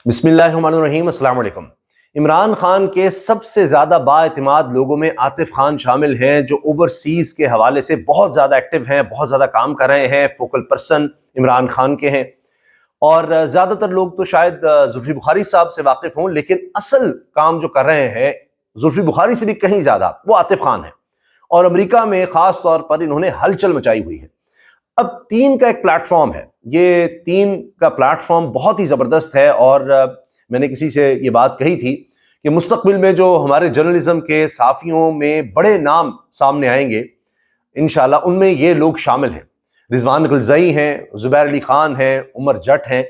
بسم اللہ الرحمن الرحیم۔ السلام علیکم۔ عمران خان کے سب سے زیادہ بااعتماد لوگوں میں عاطف خان شامل ہیں، جو اوورسیز کے حوالے سے بہت زیادہ ایکٹیو ہیں، بہت زیادہ کام کر رہے ہیں، فوکل پرسن عمران خان کے ہیں۔ اور زیادہ تر لوگ تو شاید زلفی بخاری صاحب سے واقف ہوں، لیکن اصل کام جو کر رہے ہیں زلفی بخاری سے بھی کہیں زیادہ وہ عاطف خان ہیں، اور امریکہ میں خاص طور پر انہوں نے ہلچل مچائی ہوئی ہے۔ اب تین کا ایک پلیٹ فارم ہے، یہ تین کا پلیٹ فارم بہت ہی زبردست ہے، اور میں نے کسی سے یہ بات کہی تھی کہ مستقبل میں جو ہمارے جرنلزم کے صحافیوں میں بڑے نام سامنے آئیں گے انشاءاللہ، ان میں یہ لوگ شامل ہیں۔ رضوان غلزئی ہیں، زبیر علی خان ہیں، عمر جٹ ہیں،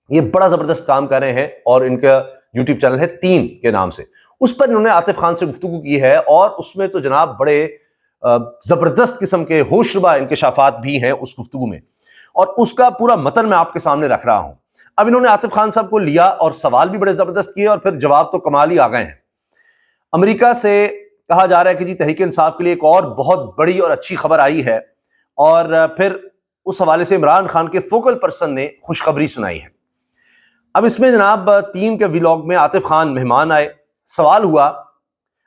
یہ بڑا زبردست کام کر رہے ہیں، اور ان کا یوٹیوب چینل ہے تین کے نام سے۔ اس پر انہوں نے عاطف خان سے گفتگو کی ہے، اور اس میں تو جناب بڑے زبردست قسم کے ہوش ربا انکشافات بھی ہیں اس گفتگو میں، اور اس کا پورا متن میں آپ کے سامنے رکھ رہا ہوں۔ اب انہوں نے عاطف خان صاحب کو لیا اور سوال بھی بڑے زبردست کیے، اور پھر جواب تو کمال ہی آ گئے ہیں۔ امریکہ سے کہا جا رہا ہے کہ جی تحریک انصاف کے لیے ایک اور بہت بڑی اور اچھی خبر آئی ہے، اور پھر اس حوالے سے عمران خان کے فوکل پرسن نے خوشخبری سنائی ہے۔ اب اس میں جناب تین کے ویلاگ میں عاطف خان مہمان آئے، سوال ہوا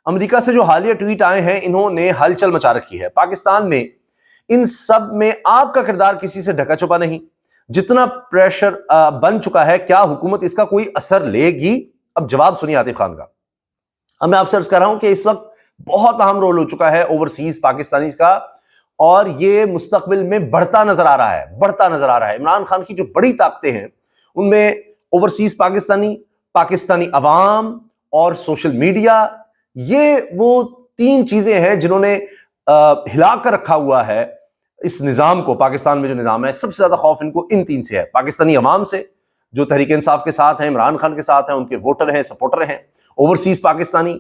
امریکہ سے جو حالیہ ٹویٹ آئے ہیں انہوں نے ہلچل مچا رکھی ہے پاکستان میں، ان سب میں آپ کا کردار کسی سے ڈھکا چھپا نہیں، جتنا پریشر بن چکا ہے، کیا حکومت اس کا کوئی اثر لے گی؟ اب جواب سنیے عاطف خان کا۔ اب میں آپ سے عرض کر رہا ہوں کہ اس وقت بہت اہم رول ہو چکا ہے اوورسیز پاکستانیز کا، اور یہ مستقبل میں بڑھتا نظر آ رہا ہے۔ عمران خان کی جو بڑی طاقتیں ہیں ان میں اوورسیز پاکستانی عوام اور سوشل میڈیا، یہ وہ تین چیزیں ہیں جنہوں نے ہلا کر رکھا ہوا ہے اس نظام کو۔ پاکستان میں جو نظام ہے، سب سے زیادہ خوف ان کو ان تین سے ہے، پاکستانی عوام سے جو تحریک انصاف کے ساتھ ہیں، عمران خان کے ساتھ ہیں، ان کے ووٹر ہیں، سپورٹر ہیں، اوورسیز پاکستانی،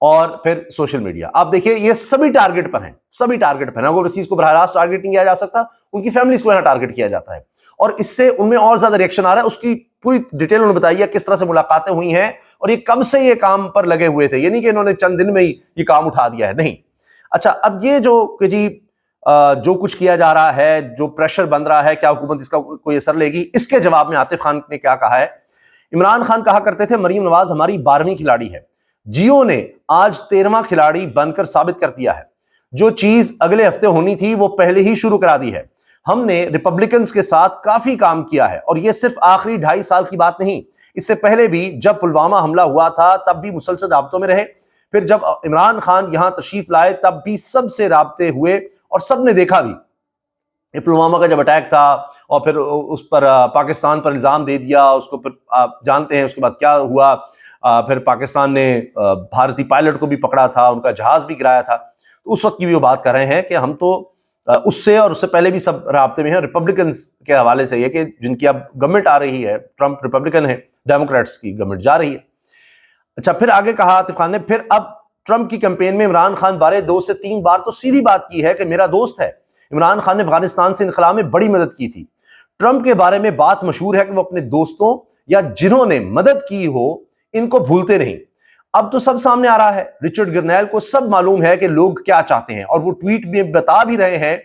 اور پھر سوشل میڈیا۔ آپ دیکھیں یہ سبھی ٹارگٹ پر ہیں، اوورسیز کو براہ راست ٹارگٹ نہیں کیا جا سکتا، ان کی فیملیز کو یہاں ٹارگٹ کیا جاتا ہے، اور اس سے ان میں اور زیادہ ریئیکشن آ رہا ہے۔ اس کی پوری ڈیٹیل انہوں نے بتائی ہے، کس طرح سے ملاقاتیں ہوئی ہیں، اور یہ کب سے یہ کام پر لگے ہوئے تھے، یہ نہیں کہ انہوں نے چند دن میں ہی یہ کام اٹھا دیا ہے، نہیں۔ اچھا، اب یہ جو کہ جی جو کچھ کیا جا رہا ہے، جو پریشر بن رہا ہے، کیا حکومت اس کا کوئی اثر لے گی؟ اس کے جواب میں عاطف خان نے کیا کہا ہے؟ عمران خان کہا کرتے تھے مریم نواز ہماری 12ویں کھلاڑی ہے، جیو نے آج 13واں کھلاڑی بن کر ثابت کر دیا ہے، جو چیز اگلے ہفتے ہونی تھی وہ پہلے ہی شروع کرا دی ہے۔ ہم نے ریپبلکنز کے ساتھ کافی کام کیا ہے، اور یہ صرف آخری 2.5 سال کی بات نہیں، اس سے پہلے بھی جب پلوامہ حملہ ہوا تھا تب بھی مسلسل رابطوں میں رہے، پھر جب عمران خان یہاں تشریف لائے تب بھی سب سے رابطے ہوئے، اور سب نے دیکھا بھی یہ پلوامہ کا جب اٹیک تھا، اور پھر اس پر پاکستان پر الزام دے دیا، اس کو پھر آپ جانتے ہیں اس کے بعد کیا ہوا، پھر پاکستان نے بھارتی پائلٹ کو بھی پکڑا تھا، ان کا جہاز بھی گرایا تھا۔ تو اس وقت کی بھی وہ بات کر رہے ہیں کہ ہم تو اس سے اور اس سے پہلے بھی سب رابطے میں ہیں۔ ریپبلکنز کے حوالے سے یہ کہ جن کی اب گورنمنٹ آ رہی ہے، ٹرمپ ریپبلکن ہے، ڈیموکریٹس کی گورنمنٹ جا رہی ہے۔ اچھا، پھر آگے کہا عاطف خان نے، پھر اب ٹرمپ کی کیمپین میں عمران خان بارے 2 سے 3 بار تو سیدھی بات کی ہے کہ میرا دوست ہے۔ عمران خان نے افغانستان سے انخلا میں بڑی مدد کی تھی۔ ٹرمپ کے بارے میں بات مشہور ہے کہ وہ اپنے دوستوں یا جنہوں نے مدد کی ہو ان کو بھولتے نہیں۔ اب تو سب سامنے آ رہا ہے، رچرڈ گرنیل کو سب معلوم ہے کہ لوگ کیا چاہتے ہیں، اور وہ ٹویٹ میں بتا بھی رہے ہیں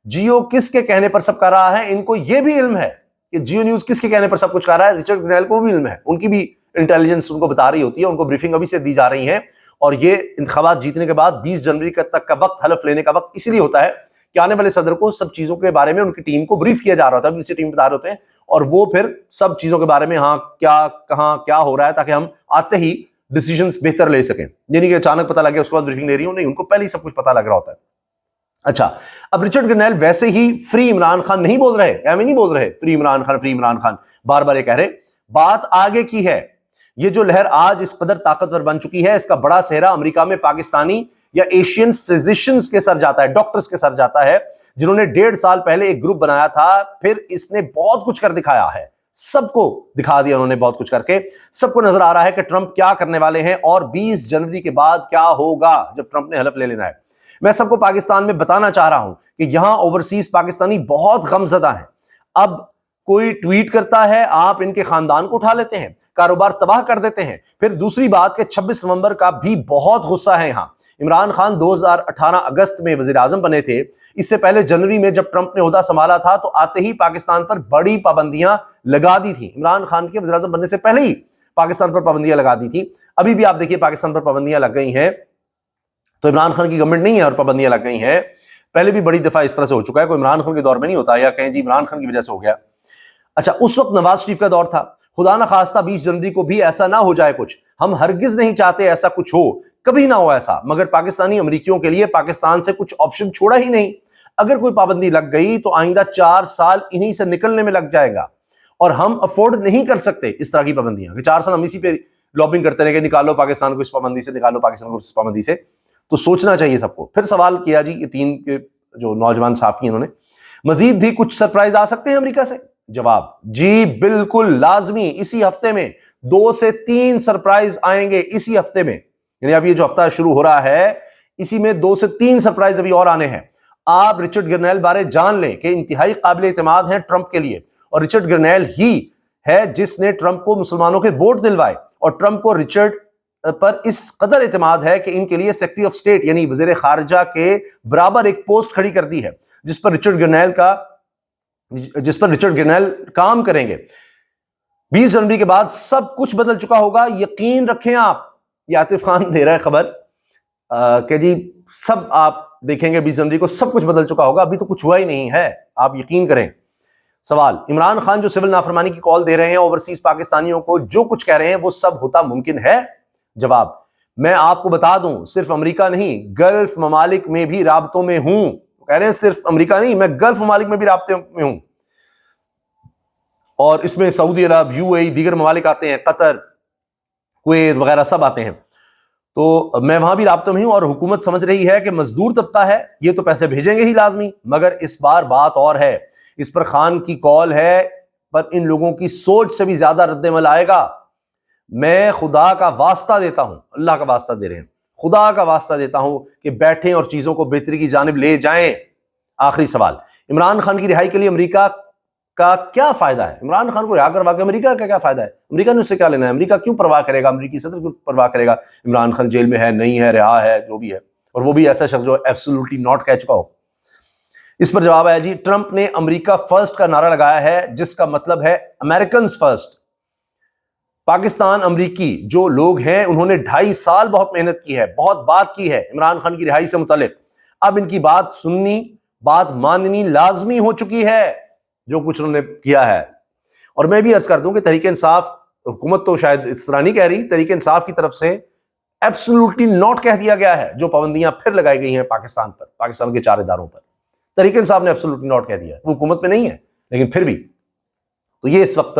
جیو کس کے کہنے پر سب کر رہا ہے۔ ان کو یہ بھی علم ہے کہ جیو نیوز کس کے کہنے پر سب کچھ کر رہا ہے، رچرڈ گرنیل کو بھی علم ہے، ان کی بھی انٹیلیجنس ان کو بتا رہی ہوتی ہے، ان کو بریفنگ ابھی سے دی جا رہی ہیں۔ اور یہ انتخابات جیتنے کے بعد 20 جنوری تک کا وقت، حلف لینے کا وقت اسی لیے ہوتا ہے کہ آنے والے صدر کو سب چیزوں کے بارے میں ان کی ٹیم کو بریف کیا جا رہا ہوتا ہے، اسی ٹیم بتا رہے ہوتے ہیں، اور وہ پھر سب چیزوں کے بارے میں ہاں کیا کہاں کیا ہو رہا ہے، تاکہ ہم آتے ہی ڈیسیژنز بہتر لے سکیں، یعنی کہ اچانک پتہ لگ گیا اس کے بعد بریفنگ لے رہی ہوں، نہیں، ان کو پہلے ہی سب کچھ پتہ لگ رہا ہوتا ہے۔ اچھا، اب رچرڈ گرنیل ویسے ہی فری عمران خان نہیں بول رہے، ایویں نہیں بول رہے فری عمران خان، بار بار یہ کہہ رہے، بات آگے کی ہے۔ یہ جو لہر آج اس قدر طاقتور بن چکی ہے، اس کا بڑا سہرا امریکہ میں پاکستانی یا ایشین فزیشنز کے سر جاتا ہے، ڈاکٹرز کے سر جاتا ہے، جنہوں نے 1.5 سال پہلے ایک گروپ بنایا تھا، پھر اس نے بہت کچھ کر دکھایا ہے، سب کو دکھا دیا انہوں نے بہت کچھ کر کے۔ سب کو نظر آ رہا ہے کہ ٹرمپ کیا کرنے والے ہیں، اور 20 جنوری کے بعد کیا ہوگا جب ٹرمپ نے حلف لے لینا ہے۔ میں سب کو پاکستان میں بتانا چاہ رہا ہوں کہ یہاں اوورسیز پاکستانی بہت غمزدہ ہیں۔ اب کوئی ٹویٹ کرتا ہے، آپ ان کے خاندان کو اٹھا لیتے ہیں، کاروبار تباہ کر دیتے ہیں۔ پھر دوسری بات کہ 26 نومبر کا بھی بہت غصہ ہے یہاں، عمران خان 2018 اگست میں وزیر اعظم بنے تھے. اس سے پہلے جنوری میں جب ٹرمپ نے عہدہ سنبھالا تھا تو آتے ہی پاکستان پر بڑی پابندیاں لگا دی تھیں. عمران خان کے وزیر اعظم بننے سے پہلے ہی پاکستان پر پابندیاں لگا دی تھیں. ابھی بھی آپ دیکھیے پاکستان پر پابندیاں لگ گئی ہیں. تو عمران خان کی گورنمنٹ نہیں ہے اور پابندیاں لگ گئی ہیں. پہلے بھی بڑی دفعہ اس طرح سے ہو چکا ہے. کوئی عمران خان کے دور میں نہیں ہوتا یا کہیں جی عمران خان کی وجہ سے ہو گیا. اچھا اس وقت نواز شریف کا دور تھا. خدا نہ خواستہ 20 جنوری کو بھی ایسا نہ ہو جائے کچھ. ہم ہرگز نہیں چاہتے ایسا کچھ ہو, کبھی نہ ہو ایسا, مگر پاکستانی امریکیوں کے لیے پاکستان سے کچھ آپشن چھوڑا ہی نہیں. اگر کوئی پابندی لگ گئی تو آئندہ 4 سال انہی سے نکلنے میں لگ جائے گا, اور ہم افورڈ نہیں کر سکتے اس طرح کی پابندیاں کہ 4 سال ہم اسی پہ لابنگ کرتے رہے کہ نکالو پاکستان کو اس پابندی سے, نکالو پاکستان کو اس پابندی سے. تو سوچنا چاہیے سب کو. پھر سوال کیا جی یہ 3 کے جو نوجوان صحافی ہیں انہوں نے, مزید بھی کچھ سرپرائز آ سکتے ہیں امریکہ سے؟ جواب جی بالکل لازمی. اسی ہفتے میں 2 سے 3 سرپرائز آئیں گے اسی ہفتے میں. یعنی اب یہ جو ہفتہ شروع ہو رہا ہے اسی میں 2 سے 3 سرپرائز ابھی اور آنے ہیں. آپ رچرڈ گرنیل بارے جان لیں کہ انتہائی قابل اعتماد ہیں ٹرمپ کے لیے, اور رچرڈ گرنیل ہی ہے جس نے ٹرمپ کو مسلمانوں کے ووٹ دلوائے, اور ٹرمپ کو رچرڈ پر اس قدر اعتماد ہے کہ ان کے لیے سیکرٹری آف اسٹیٹ یعنی وزیر خارجہ کے برابر ایک پوسٹ کھڑی کر دی ہے جس پر رچرڈ گرنیل کام کریں گے. 20 جنوری کے بعد سب کچھ بدل چکا ہوگا, یقین رکھیں آپ. یہ عاطف خان دے رہا ہے خبر کہ جی سب آپ دیکھیں گے 20 جنوری کو سب کچھ بدل چکا ہوگا. ابھی تو کچھ ہوا ہی نہیں ہے, آپ یقین کریں. سوال, عمران خان جو سول نافرمانی کی کال دے رہے ہیں اوورسیز پاکستانیوں کو, جو کچھ کہہ رہے ہیں وہ سب ہوتا ممکن ہے؟ جواب, میں آپ کو بتا دوں صرف امریکہ نہیں گلف ممالک میں بھی رابطوں میں ہوں. کہہ رہے ہیں صرف امریکہ نہیں, میں گلف ممالک میں بھی رابطے میں ہوں, اور اس میں سعودی عرب, UAE, دیگر ممالک آتے ہیں, قطر, کویت وغیرہ سب آتے ہیں. تو میں وہاں بھی رابطوں میں ہوں, اور حکومت سمجھ رہی ہے کہ مزدور طبقہ ہے یہ تو پیسے بھیجیں گے ہی لازمی, مگر اس بار بات اور ہے. اس پر خان کی کال ہے پر ان لوگوں کی سوچ سے بھی زیادہ رد عمل آئے گا. میں خدا کا واسطہ دیتا ہوں, اللہ کا واسطہ دے رہے ہیں, خدا کا واسطہ دیتا ہوں کہ بیٹھیں اور چیزوں کو بہتری کی جانب لے جائیں. آخری سوال, عمران خان کی رہائی کے لیے امریکہ کا کیا فائدہ ہے؟ عمران خان کو رہا کروا کے امریکہ کا کیا فائدہ ہے؟ امریکہ نے اس سے کیا لینا ہے؟ امریکہ کیوں پرواہ کرے گا, امریکی صدر کیوں پرواہ کرے گا عمران خان جیل میں ہے نہیں ہے, رہا ہے, جو بھی ہے, اور وہ بھی ایسا شخص جو ایبسولوٹلی ناٹ کہہ چکا ہو. اس پر جواب آیا جی ٹرمپ نے امریکہ فرسٹ کا نعرہ لگایا ہے جس کا مطلب ہے امریکنز فرسٹ. پاکستان امریکی جو لوگ ہیں انہوں نے 2.5 سال بہت محنت کی ہے, بہت بات کی ہے عمران خان کی رہائی سے متعلق. اب ان کی بات سننی, بات ماننی لازمی ہو چکی ہے جو کچھ انہوں نے کیا ہے. اور میں بھی عرض کر دوں کہ تحریک انصاف, حکومت تو شاید اس طرح نہیں کہہ رہی, تحریک انصاف کی طرف سے ایبسولوٹلی ناٹ کہہ دیا گیا ہے جو پابندیاں پھر لگائی گئی ہیں پاکستان پر, پاکستان کے 4 اداروں پر. تحریک انصاف نے ایبسولوٹلی ناٹ کہہ دیا ہے, وہ حکومت میں نہیں ہے لیکن پھر بھی. تو یہ اس وقت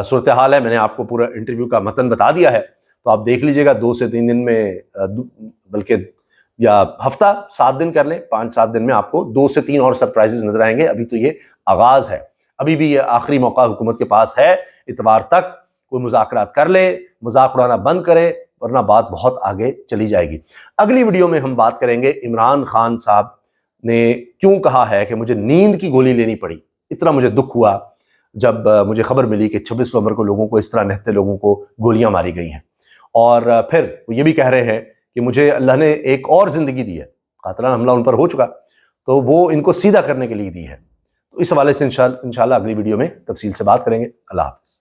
صورتحال ہے. میں نے آپ کو پورا انٹرویو کا متن بتا دیا ہے, تو آپ دیکھ لیجئے گا. 2 سے 3 دن میں, بلکہ یا ہفتہ 7 دن کر لیں, 5-7 دن میں آپ کو 2 سے 3 اور سرپرائزز نظر آئیں گے. ابھی تو یہ آغاز ہے, ابھی بھی یہ آخری موقع حکومت کے پاس ہے. اتوار تک کوئی مذاکرات کر لے, مذاق اڑانا بند کرے, ورنہ بات بہت آگے چلی جائے گی. اگلی ویڈیو میں ہم بات کریں گے عمران خان صاحب نے کیوں کہا ہے کہ مجھے نیند کی گولی لینی پڑی. اتنا مجھے دکھ ہوا جب مجھے خبر ملی کہ 26 نومبر کو لوگوں کو اس طرح نہتے لوگوں کو گولیاں ماری گئی ہیں. اور پھر وہ یہ بھی کہہ رہے ہیں کہ مجھے اللہ نے ایک اور زندگی دی ہے, قاتلانہ حملہ ان پر ہو چکا تو وہ ان کو سیدھا کرنے کے لیے دی ہے. تو اس حوالے سے انشاءاللہ اگلی ویڈیو میں تفصیل سے بات کریں گے. اللہ حافظ.